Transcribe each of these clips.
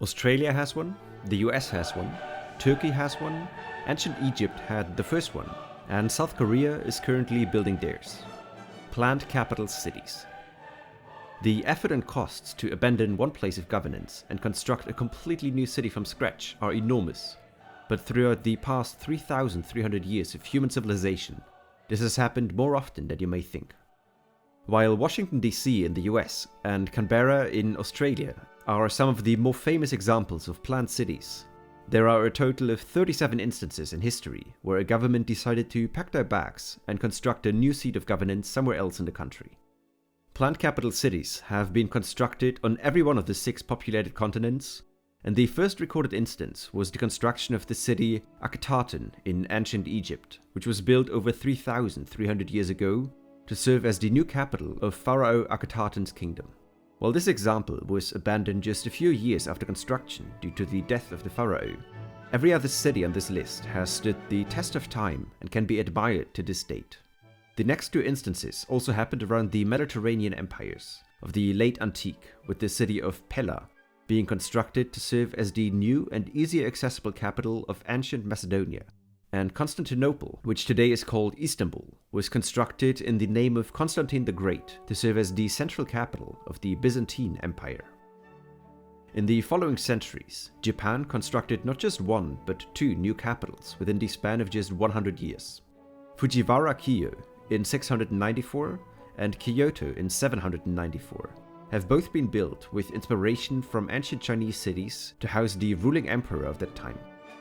Australia has one, the US has one, Turkey has one, ancient Egypt had the first one, and South Korea is currently building theirs. Planned capital cities. The effort and costs to abandon one place of governance and construct a completely new city from scratch are enormous, but throughout the past 3,300 years of human civilization, this has happened more often than you may think. While Washington DC in the US and Canberra in Australia are some of the more famous examples of planned cities, there are a total of 37 instances in history where a government decided to pack their bags and construct a new seat of governance somewhere else in the country. Planned capital cities have been constructed on every one of the 6 populated continents, and the first recorded instance was the construction of the city Akhetaten in ancient Egypt, which was built over 3,300 years ago to serve as the new capital of Pharaoh Akhetaten's kingdom. While this example was abandoned just a few years after construction due to the death of the pharaoh, every other city on this list has stood the test of time and can be admired to this date. The next 2 instances also happened around the Mediterranean empires of the late antique, with the city of Pella being constructed to serve as the new and easier accessible capital of ancient Macedonia, and Constantinople, which today is called Istanbul, was constructed in the name of Constantine the Great to serve as the central capital of the Byzantine Empire. In the following centuries, Japan constructed not just 1 but 2 new capitals within the span of just 100 years. Fujiwara-Kyo in 694 and Kyoto in 794 have both been built with inspiration from ancient Chinese cities to house the ruling emperor of that time.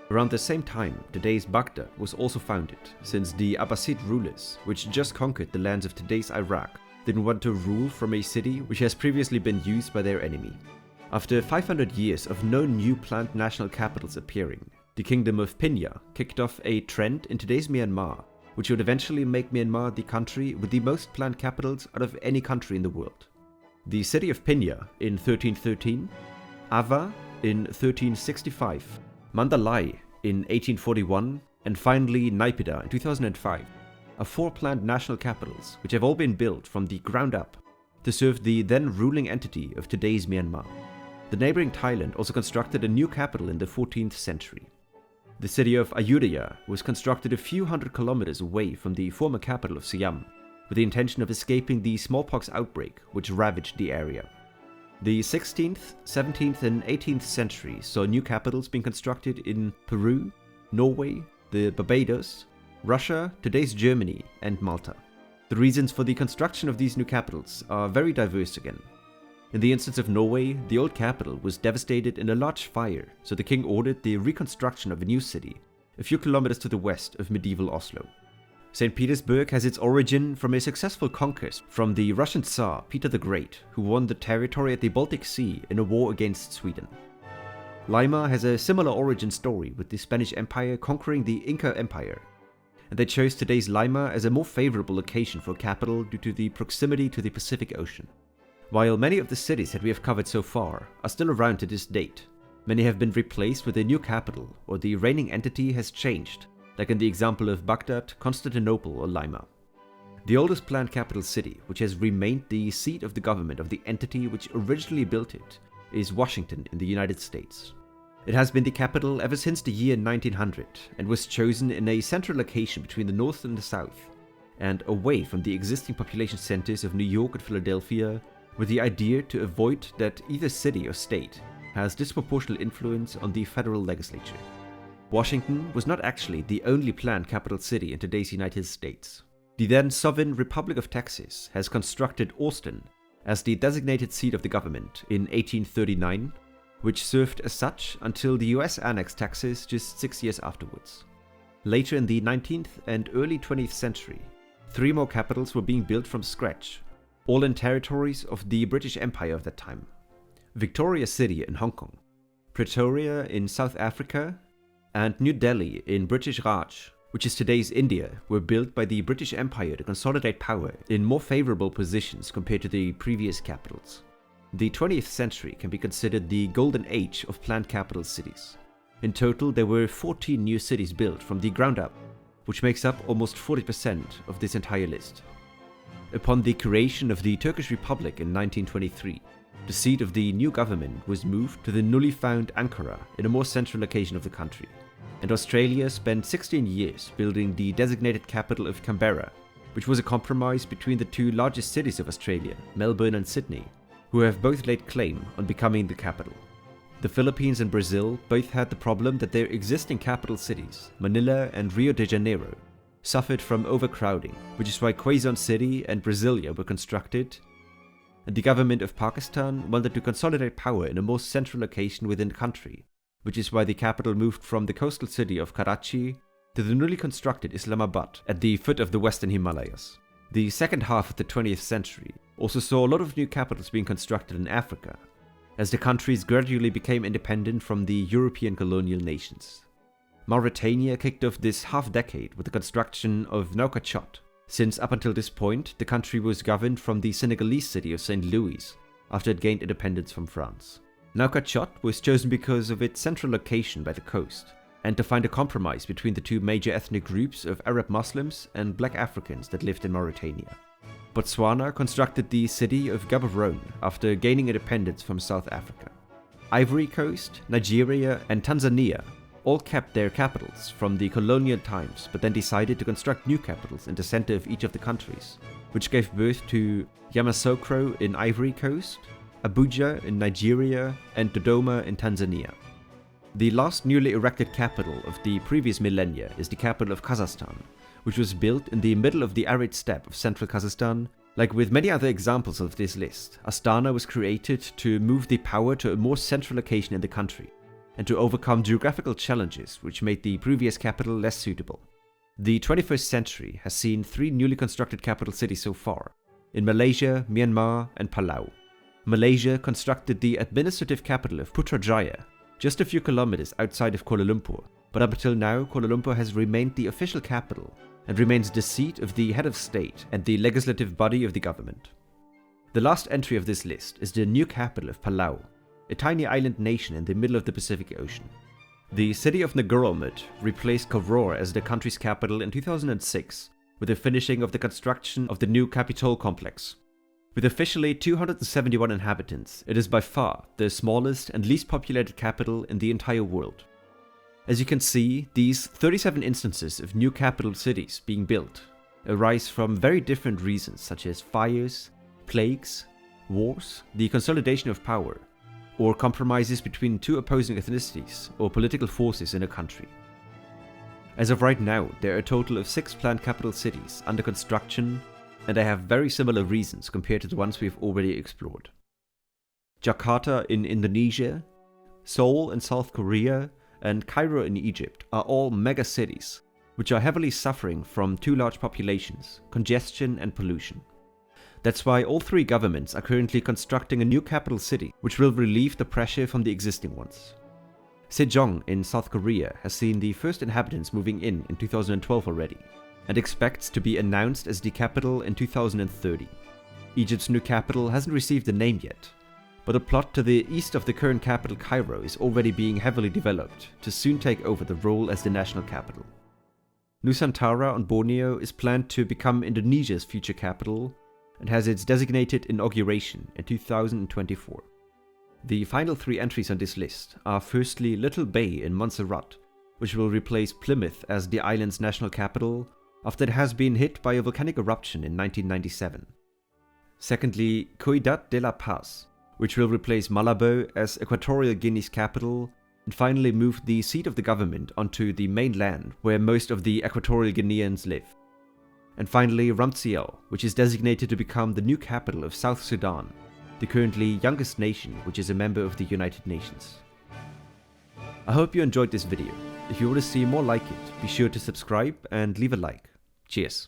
Around the same time, today's Baghdad was also founded, since the Abbasid rulers, which just conquered the lands of today's Iraq, didn't want to rule from a city which has previously been used by their enemy. After 500 years of no new planned national capitals appearing, the Kingdom of Pinya kicked off a trend in today's Myanmar, which would eventually make Myanmar the country with the most planned capitals out of any country in the world. The city of Pinya in 1313, Ava in 1365, Mandalay in 1841, and finally Naypyidaw in 2005 are 4 planned national capitals which have all been built from the ground up to serve the then ruling entity of today's Myanmar. The neighboring Thailand also constructed a new capital in the 14th century. The city of Ayutthaya was constructed a few hundred kilometers away from the former capital of Siam, with the intention of escaping the smallpox outbreak which ravaged the area. The 16th, 17th and 18th centuries saw new capitals being constructed in Peru, Norway, the Barbados, Russia, today's Germany, and Malta. The reasons for the construction of these new capitals are very diverse again. In the instance of Norway, the old capital was devastated in a large fire, so the king ordered the reconstruction of a new city, a few kilometers to the west of medieval Oslo. St. Petersburg has its origin from a successful conquest from the Russian Tsar Peter the Great, who won the territory at the Baltic Sea in a war against Sweden. Lima has a similar origin story, with the Spanish Empire conquering the Inca Empire, and they chose today's Lima as a more favorable location for a capital due to the proximity to the Pacific Ocean. While many of the cities that we have covered so far are still around to this date, many have been replaced with a new capital, or the reigning entity has changed, like in the example of Baghdad, Constantinople, or Lima. The oldest planned capital city, which has remained the seat of the government of the entity which originally built it, is Washington in the United States. It has been the capital ever since the year 1900 and was chosen in a central location between the north and the south, and away from the existing population centers of New York and Philadelphia, with the idea to avoid that either city or state has disproportionate influence on the federal legislature. Washington was not actually the only planned capital city in today's United States. The then sovereign Republic of Texas has constructed Austin as the designated seat of the government in 1839, which served as such until the US annexed Texas just 6 years afterwards. Later in the 19th and early 20th century, 3 more capitals were being built from scratch, all in territories of the British Empire of that time. Victoria City in Hong Kong, Pretoria in South Africa, and New Delhi in British Raj, which is today's India, were built by the British Empire to consolidate power in more favorable positions compared to the previous capitals. The 20th century can be considered the golden age of planned capital cities. In total, there were 14 new cities built from the ground up, which makes up almost 40% of this entire list. Upon the creation of the Turkish Republic in 1923, The seat of the new government was moved to the newly found Ankara in a more central location of the country, and Australia spent 16 years building the designated capital of Canberra, which was a compromise between the two largest cities of Australia, Melbourne and Sydney, who have both laid claim on becoming the capital. The Philippines and Brazil both had the problem that their existing capital cities, Manila and Rio de Janeiro, suffered from overcrowding, which is why Quezon City and Brasilia were constructed, and the government of Pakistan wanted to consolidate power in a more central location within the country, which is why the capital moved from the coastal city of Karachi to the newly constructed Islamabad at the foot of the Western Himalayas. The second half of the 20th century also saw a lot of new capitals being constructed in Africa, as the countries gradually became independent from the European colonial nations. Mauritania kicked off this half-decade with the construction of Nouakchott, since up until this point the country was governed from the Senegalese city of St. Louis after it gained independence from France. Nouakchott was chosen because of its central location by the coast, and to find a compromise between the two major ethnic groups of Arab Muslims and Black Africans that lived in Mauritania. Botswana constructed the city of Gaborone after gaining independence from South Africa. Ivory Coast, Nigeria, and Tanzania all kept their capitals from the colonial times, but then decided to construct new capitals in the center of each of the countries, which gave birth to Yamoussoukro in Ivory Coast, Abuja in Nigeria, and Dodoma in Tanzania. The last newly erected capital of the previous millennia is the capital of Kazakhstan, which was built in the middle of the arid steppe of central Kazakhstan. Like with many other examples of this list, Astana was created to move the power to a more central location in the country, and to overcome geographical challenges which made the previous capital less suitable. The 21st century has seen 3 newly constructed capital cities so far, in Malaysia, Myanmar, and Palau. Malaysia constructed the administrative capital of Putrajaya, just a few kilometers outside of Kuala Lumpur, but up until now Kuala Lumpur has remained the official capital and remains the seat of the head of state and the legislative body of the government. The last entry of this list is the new capital of Palau, a tiny island nation in the middle of the Pacific Ocean. The city of Negoromot replaced Koror as the country's capital in 2006 with the finishing of the construction of the new Capitol complex. With officially 271 inhabitants, it is by far the smallest and least populated capital in the entire world. As you can see, these 37 instances of new capital cities being built arise from very different reasons such as fires, plagues, wars, the consolidation of power, or compromises between two opposing ethnicities or political forces in a country. As of right now, there are a total of 6 planned capital cities under construction, and they have very similar reasons compared to the ones we've already explored. Jakarta in Indonesia, Seoul in South Korea, and Cairo in Egypt are all mega cities, which are heavily suffering from too large populations, congestion, and pollution. That's why all 3 governments are currently constructing a new capital city, which will relieve the pressure from the existing ones. Sejong in South Korea has seen the first inhabitants moving in 2012 already, and expects to be announced as the capital in 2030. Egypt's new capital hasn't received a name yet, but a plot to the east of the current capital Cairo is already being heavily developed to soon take over the role as the national capital. Nusantara on Borneo is planned to become Indonesia's future capital, and has its designated inauguration in 2024. The final 3 entries on this list are firstly Little Bay in Montserrat, which will replace Plymouth as the island's national capital after it has been hit by a volcanic eruption in 1997. Secondly, Ciudad de la Paz, which will replace Malabo as Equatorial Guinea's capital, and finally move the seat of the government onto the mainland where most of the Equatorial Guineans live. And finally, Ramciel, which is designated to become the new capital of South Sudan, the currently youngest nation which is a member of the United Nations. I hope you enjoyed this video. If you want to see more like it, be sure to subscribe and leave a like. Cheers.